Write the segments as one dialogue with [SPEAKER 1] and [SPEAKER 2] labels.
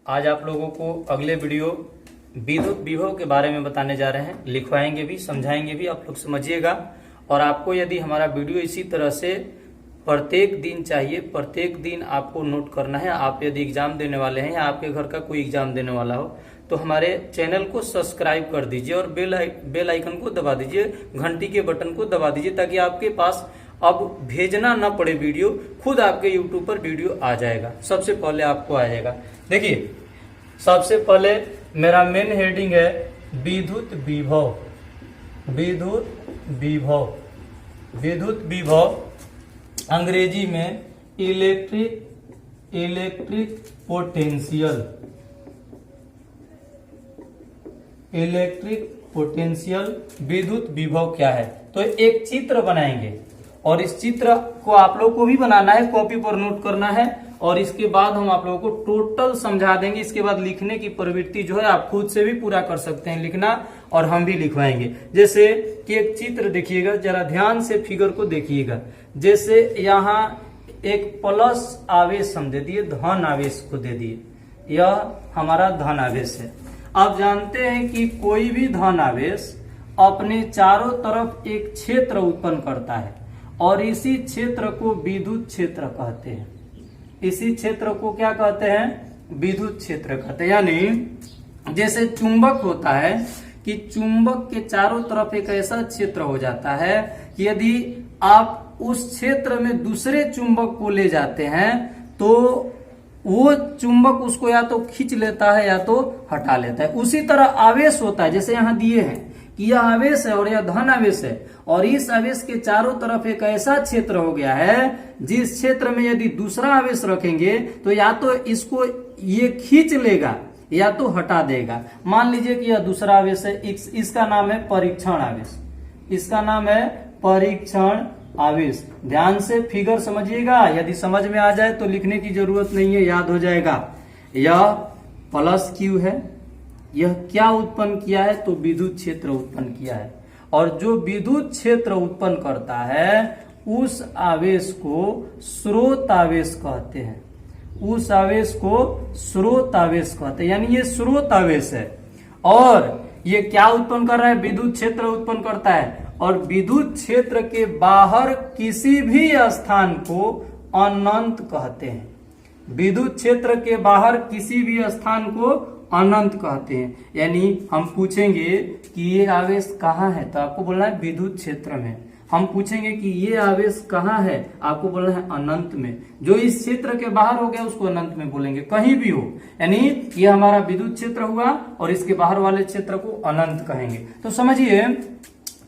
[SPEAKER 1] आज आप लोगों को अगले वीडियो विद्युत विभव के बारे में बताने जा रहे हैं। लिखवाएंगे भी, समझाएंगे भी, आप लोग समझिएगा। और आपको यदि हमारा वीडियो इसी तरह से प्रत्येक दिन चाहिए, प्रत्येक दिन आपको नोट करना है। आप यदि एग्जाम देने वाले हैं या आपके घर का कोई एग्जाम देने वाला हो तो हमारे चैनल को सब्सक्राइब कर दीजिए और बेल आइकन को दबा दीजिए, घंटी के बटन को दबा दीजिए, ताकि आपके पास अब भेजना ना पड़े वीडियो, खुद आपके यूट्यूब पर वीडियो आ जाएगा। सबसे पहले आपको आ जाएगा। देखिए, सबसे पहले मेरा मेन हेडिंग है विद्युत विभव। विद्युत विभव, विद्युत विभव अंग्रेजी में इलेक्ट्रिक पोटेंशियल। इलेक्ट्रिक पोटेंशियल विद्युत विभव क्या है? तो एक चित्र बनाएंगे और इस चित्र को आप लोग को भी बनाना है, कॉपी पर नोट करना है और इसके बाद हम आप लोगों को टोटल समझा देंगे। इसके बाद लिखने की प्रवृत्ति जो है आप खुद से भी पूरा कर सकते हैं लिखना, और हम भी लिखवाएंगे। जैसे कि एक चित्र देखिएगा, जरा ध्यान से फिगर को देखिएगा। जैसे यहाँ एक प्लस आवेश हम दे दिए, धन आवेश को दे दिए, यह हमारा धन आवेश है। आप जानते हैं कि कोई भी धन आवेश अपने चारों तरफ एक क्षेत्र उत्पन्न करता है और इसी क्षेत्र को विद्युत क्षेत्र कहते हैं। इसी क्षेत्र को क्या कहते हैं? विद्युत क्षेत्र कहते हैं। यानी जैसे चुंबक होता है कि चुंबक के चारों तरफ एक ऐसा क्षेत्र हो जाता है कि यदि आप उस क्षेत्र में दूसरे चुंबक को ले जाते हैं तो वो चुंबक उसको या तो खींच लेता है या तो हटा लेता है। उसी तरह आवेश होता है, जैसे यहाँ दिए हैं कि यह आवेश है और यह धन आवेश है, और इस आवेश के चारों तरफ एक ऐसा क्षेत्र हो गया है जिस क्षेत्र में यदि दूसरा आवेश रखेंगे तो या तो इसको ये खींच लेगा या तो हटा देगा। मान लीजिए कि यह दूसरा आवेश है, इसका नाम है परीक्षण आवेश। इसका नाम है परीक्षण आवेश। ध्यान से फिगर समझिएगा, यदि समझ में आ जाए तो लिखने की जरूरत नहीं है, याद हो जाएगा। यह प्लस क्यू है, यह क्या उत्पन्न किया है? तो विद्युत क्षेत्र उत्पन्न किया है। और जो विद्युत क्षेत्र उत्पन्न करता है उस आवेश को स्रोत आवेश कहते हैं। उस आवेश को स्रोत आवेश कहते हैं, यानी ये स्रोत आवेश है। और ये क्या उत्पन्न कर रहा है? विद्युत क्षेत्र उत्पन्न करता है। और विद्युत क्षेत्र के बाहर किसी भी स्थान को अनंत कहते हैं। विद्युत क्षेत्र के बाहर किसी भी स्थान को अनंत कहते हैं। यानी हम पूछेंगे कि ये आवेश कहाँ है, तो आपको बोलना है विद्युत क्षेत्र में। हम पूछेंगे कि ये आवेश कहाँ है, आपको बोलना है अनंत में। जो इस क्षेत्र के बाहर हो गया उसको अनंत में बोलेंगे, कहीं भी हो। यानी ये हमारा विद्युत क्षेत्र हुआ और इसके बाहर वाले क्षेत्र को अनंत कहेंगे। तो समझिए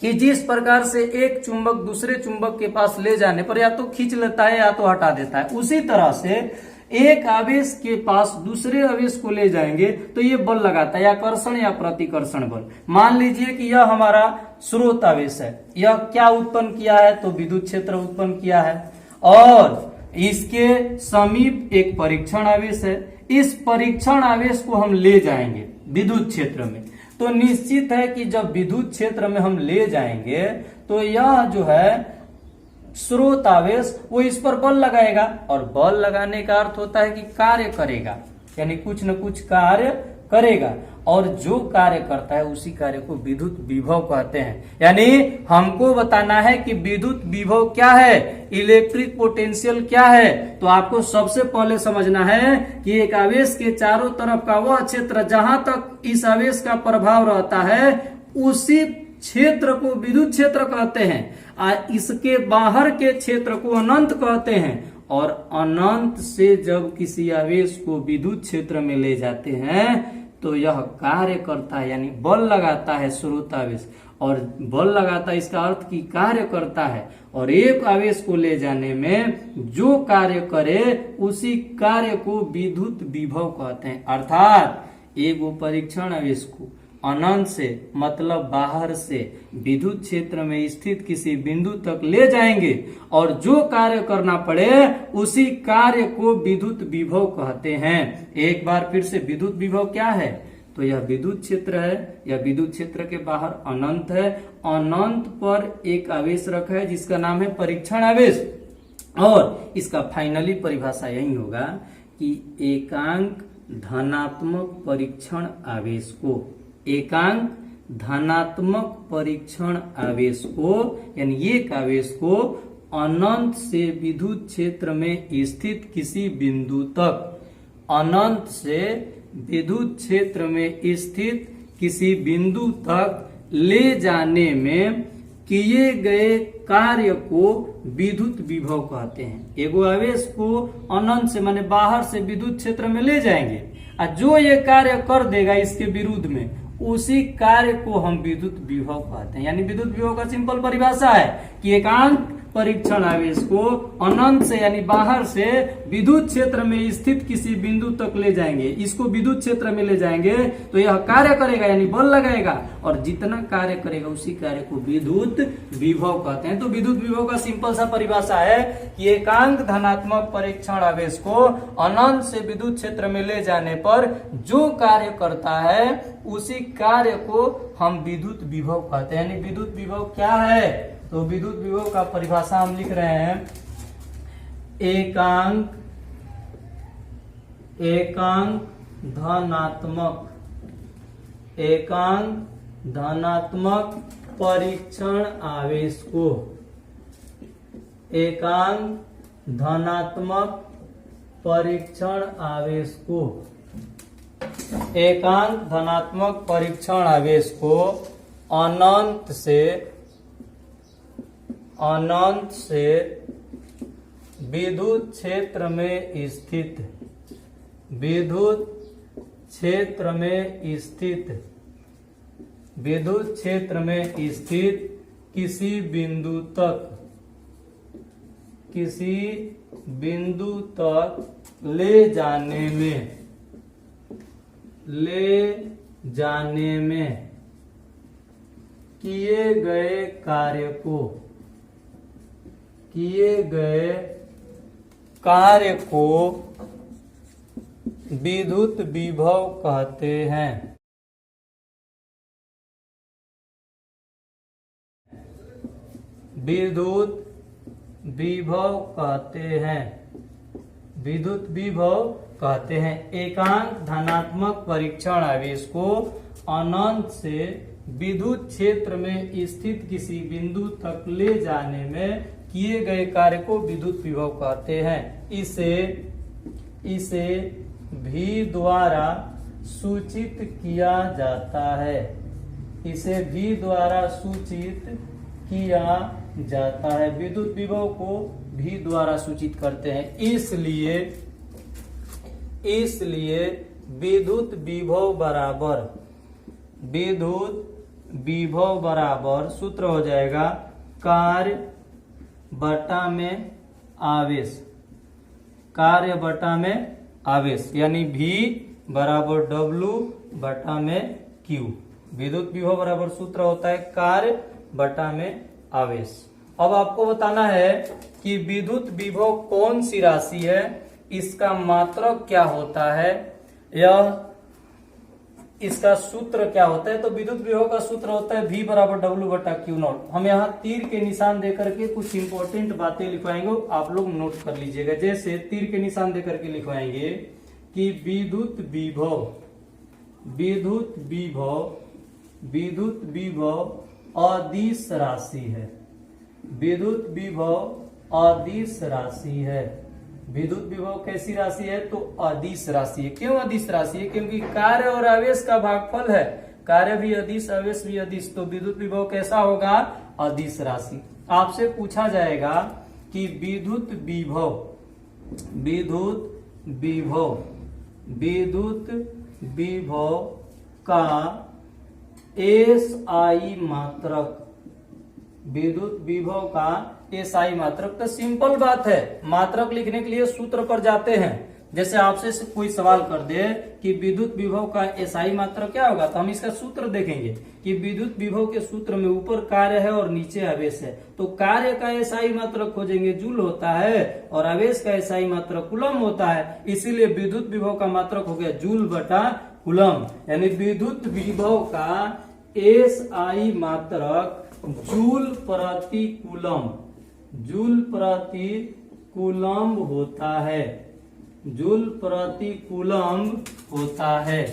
[SPEAKER 1] कि जिस प्रकार से एक चुंबक दूसरे चुंबक के पास ले जाने पर या तो खींच लेता है या तो हटा देता है, उसी तरह से एक आवेश के पास दूसरे आवेश को ले जाएंगे तो ये बल लगाता है, या आकर्षण या प्रतिकर्षण बल। मान लीजिए कि यह हमारा स्रोत आवेश है, यह क्या उत्पन्न किया है? तो विद्युत क्षेत्र उत्पन्न किया है। और इसके समीप एक परीक्षण आवेश है। इस परीक्षण आवेश को हम ले जाएंगे विद्युत क्षेत्र में, तो निश्चित है कि जब विद्युत क्षेत्र में हम ले जाएंगे तो यह जो है स्रोत आवेश वो इस पर बल लगाएगा, और बल लगाने का अर्थ होता है कि कार्य करेगा, यानी कुछ न कुछ कार्य करेगा। और जो कार्य करता है उसी कार्य को विद्युत विभव कहते हैं। यानी हमको बताना है कि विद्युत विभव क्या है, इलेक्ट्रिक पोटेंशियल क्या है। तो आपको सबसे पहले समझना है कि एक आवेश के चारों तरफ का वह क्षेत्र जहां तक इस आवेश का प्रभाव रहता है उसी क्षेत्र को विद्युत क्षेत्र कहते हैं। इसके बाहर के क्षेत्र को अनंत कहते हैं। और अनंत से जब किसी आवेश को विद्युत क्षेत्र में ले जाते हैं तो यह कार्य करता है, यानी बल लगाता है स्रोत आवेश। और बल लगाता है इसका अर्थ की कार्य करता है। और एक आवेश को ले जाने में जो कार्य करे उसी कार्य को विद्युत विभव कहते हैं। अर्थात एक वो परीक्षण आवेश को अनंत से मतलब बाहर से विद्युत क्षेत्र में स्थित किसी बिंदु तक ले जाएंगे और जो कार्य करना पड़े उसी कार्य को विद्युत विभव कहते हैं। एक बार फिर से विद्युत विभव क्या है? तो यह विद्युत क्षेत्र है, यह विद्युत क्षेत्र के बाहर अनंत है। अनंत पर एक आवेश रखा है जिसका नाम है परीक्षण आवेश। और इसका फाइनली परिभाषा यही होगा कि एकांक धनात्मक परीक्षण आवेश को, एकांक धनात्मक परीक्षण आवेश को यानी एक आवेश को अनंत से विद्युत क्षेत्र में स्थित किसी बिंदु तक, अनंत से विद्युत क्षेत्र में स्थित किसी बिंदु तक ले जाने में किए गए कार्य को विद्युत विभव कहते हैं। एगो आवेश को अनंत से माने बाहर से विद्युत क्षेत्र में ले जाएंगे और जो ये कार्य कर देगा इसके विरुद्ध में, उसी कार्य को हम विद्युत विभव कहते हैं। यानी विद्युत विभव का सिंपल परिभाषा है कि एकांक परीक्षण आवेश को अनंत से यानी बाहर से विद्युत क्षेत्र में स्थित किसी बिंदु तक ले जाएंगे, इसको विद्युत क्षेत्र में ले जाएंगे तो यह कार्य करेगा यानी बल लगाएगा, और जितना कार्य करेगा उसी कार्य को विद्युत विभव कहते हैं। तो विद्युत विभव का सिंपल सा परिभाषा है कि एकांक धनात्मक परीक्षण आवेश को अनंत से विद्युत क्षेत्र में ले जाने पर जो कार्य करता है उसी कार्य को हम विद्युत विभव कहते हैं। यानी विद्युत विभव क्या है? तो विद्युत विभव का परिभाषा हम लिख रहे हैं, एकांक धनात्मक परीक्षण आवेश को, एकांक धनात्मक परीक्षण आवेश को, एकांक धनात्मक परीक्षण आवेश को अनंत से विद्युत क्षेत्र में स्थित, विद्युत क्षेत्र में स्थित किसी बिंदु तक ले जाने में किए गए कार्य को विद्युत विभव कहते हैं। विद्युत विभव कहते हैं। एकांक धनात्मक परीक्षण आवेश को अनंत से विद्युत क्षेत्र में स्थित किसी बिंदु तक ले जाने में किए गए कार्य को विद्युत विभव कहते हैं। इसे भी द्वारा सूचित किया जाता है, इसे भी द्वारा सूचित किया जाता है। विद्युत विभव को भी द्वारा सूचित करते हैं। इसलिए विद्युत विभव बराबर सूत्र हो जाएगा कार्य बटा में आवेश, यानी V बराबर W बटा में Q। विद्युत विभव बराबर सूत्र होता है कार्य बटा में आवेश। अब आपको बताना है कि विद्युत विभव कौन सी राशि है, इसका मात्रक क्या होता है, यह इसका सूत्र क्या होता है। तो विद्युत विभव का सूत्र होता है V बराबर W बटा Q नॉट। हम यहाँ तीर के निशान देकर के कुछ इंपॉर्टेंट बातें लिखवाएंगे, आप लोग नोट कर लीजिएगा। जैसे तीर के निशान देकर के लिखवाएंगे कि विद्युत विभव अदिश राशि है, विद्युत विभव अदिश राशि है। विद्युत विभव कैसी राशि है? तो अदिश राशि है। क्यों अदिश राशि है? क्योंकि कार्य और आवेश का भागफल है, कार्य भी अदिश आवेश भी अदिश, तो विद्युत विभव कैसा होगा? अदिश राशि। आपसे पूछा जाएगा कि विद्युत विभव का एसआई मात्रक, विद्युत विभव का एसआई मात्रक। तो सिंपल बात है, मात्रक लिखने के लिए सूत्र पर जाते हैं। जैसे आपसे कोई सवाल कर दे कि विद्युत विभव का एसआई मात्रक क्या होगा, तो हम इसका सूत्र देखेंगे कि विद्युत विभव के सूत्र में ऊपर कार्य है और नीचे आवेश है, तो कार्य का एसआई मात्रक खोजेंगे, जूल होता है, और आवेश का एसआई मात्रक कूलम होता है। इसीलिए विद्युत विभव का मात्रक हो गया जूल बटा कूलम, यानी विद्युत विभव का एसआई मात्रक जूल प्रति कूलम होता है। जूल प्रति कूलम्ब होता है,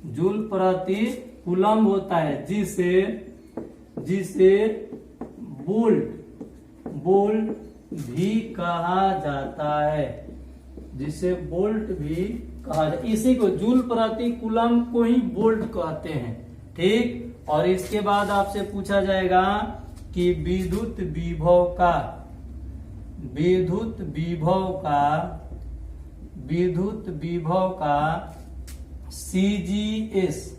[SPEAKER 1] जूल प्रति कूलम्ब होता है, जिसे वोल्ट भी कहा जाता है, जिसे वोल्ट भी कहा जाता है। इसी को जूल प्रति कूलम्ब को ही वोल्ट कहते हैं। ठीक, और इसके बाद आपसे पूछा जाएगा कि विद्युत विभव का सीजीएस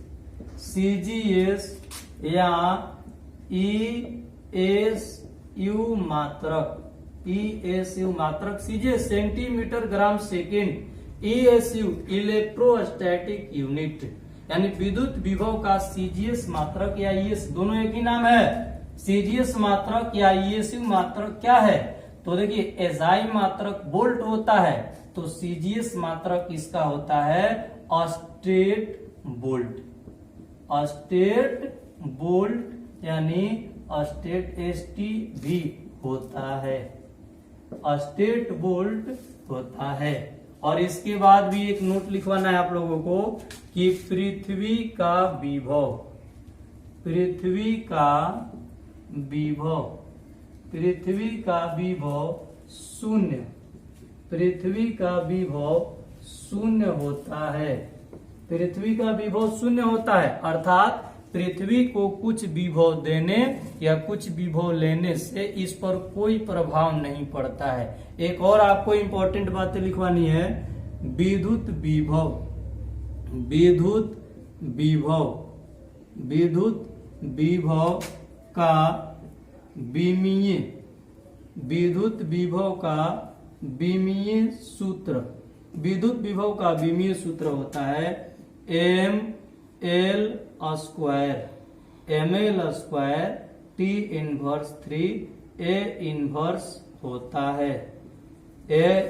[SPEAKER 1] या ईएसयू मात्रक, CGS centimetre gram second, ईएसयू electrostatic unit, यानी विद्युत विभव का सीजीएस मात्रक या ईएस, दोनों एक ही नाम है। सीजीएस मात्रक या ईएसयू मात्रक क्या है? तो देखिए एसआई मात्रक वोल्ट होता है, तो सीजीएस मात्रक इसका होता है स्टेट वोल्ट यानी स्टेट एसटी भी होता है, स्टेट वोल्ट होता है। और इसके बाद भी एक नोट लिखवाना है आप लोगों को कि पृथ्वी का विभव शून्य होता है, अर्थात पृथ्वी को कुछ विभव देने या कुछ विभव लेने से इस पर कोई प्रभाव नहीं पड़ता है। एक और आपको इंपॉर्टेंट बातें लिखवानी है, विद्युत विभव का विमीय सूत्र होता है ml square T inverse 3 A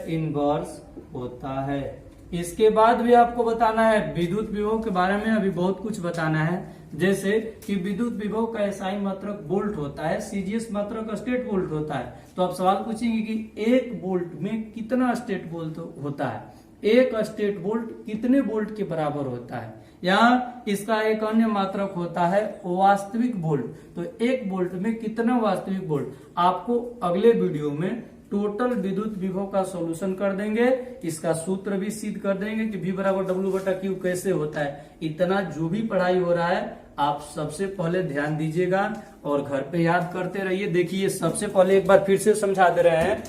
[SPEAKER 1] inverse होता है। इसके बाद भी आपको बताना है विद्युत विभव के बारे में, अभी बहुत कुछ बताना है, जैसे कि विद्युत विभव का एसआई मात्रक वोल्ट होता है, सीजीएस मात्रक स्टेट वोल्ट होता है। तो आप सवाल पूछेंगे कि एक वोल्ट में कितना स्टेट वोल्ट होता है, एक स्टेट वोल्ट कितने वोल्ट के बराबर होता है। यहाँ इसका एक अन्य मात्रक होता है वास्तविक वोल्ट, तो एक वोल्ट में कितना वास्तविक वोल्ट, आपको अगले वीडियो में टोटल विद्युत विभव का सॉल्यूशन कर देंगे, इसका सूत्र भी सिद्ध कर देंगे कि V बराबर W/Q कैसे होता है। इतना जो भी पढ़ाई हो रहा है आप सबसे पहले ध्यान दीजिएगा और घर पे याद करते रहिए। देखिए सबसे पहले एक बार फिर से समझा दे रहे हैं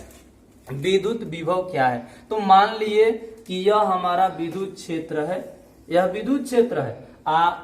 [SPEAKER 1] विद्युत विभव क्या है। तो मान लिए कि यह हमारा विद्युत क्षेत्र है, यह विद्युत क्षेत्र है,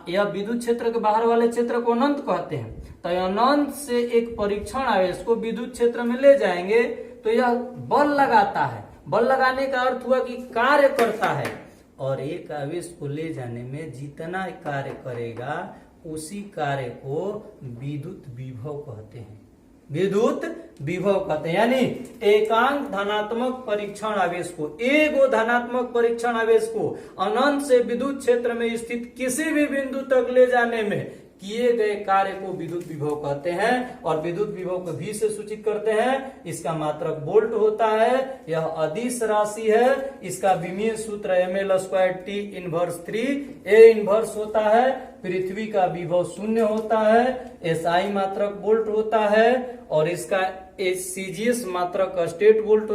[SPEAKER 1] यह विद्युत क्षेत्र के बाहर वाले क्षेत्र को अनंत कहते हैं। तो अनंत से एक परीक्षण आवेश को विद्युत क्षेत्र में ले जाएंगे तो यह बल लगाता है, बल लगाने का अर्थ हुआ कि कार्य करता है, और एक आवेश को ले जाने में जितना कार्य करेगा उसी कार्य को विद्युत विभव कहते हैं, विद्युत विभव कहते हैं। यानी एकांक धनात्मक परीक्षण आवेश को, एगो धनात्मक परीक्षण आवेश को अनंत से विद्युत क्षेत्र में स्थित किसी भी बिंदु तक ले जाने में किए गए कार्य को विद्युत विभव कहते हैं। और विद्युत विभव को V से सूचित करते हैं, इसका मात्रक वोल्ट होता है, यह अदिश राशि है, इसका विमीय सूत्र ml square T inverse 3 A inverse होता है, पृथ्वी का विभव शून्य होता है, SI मात्रक वोल्ट होता है, और इसका सीजीएस मात्रक स्टेट वोल्ट होता है।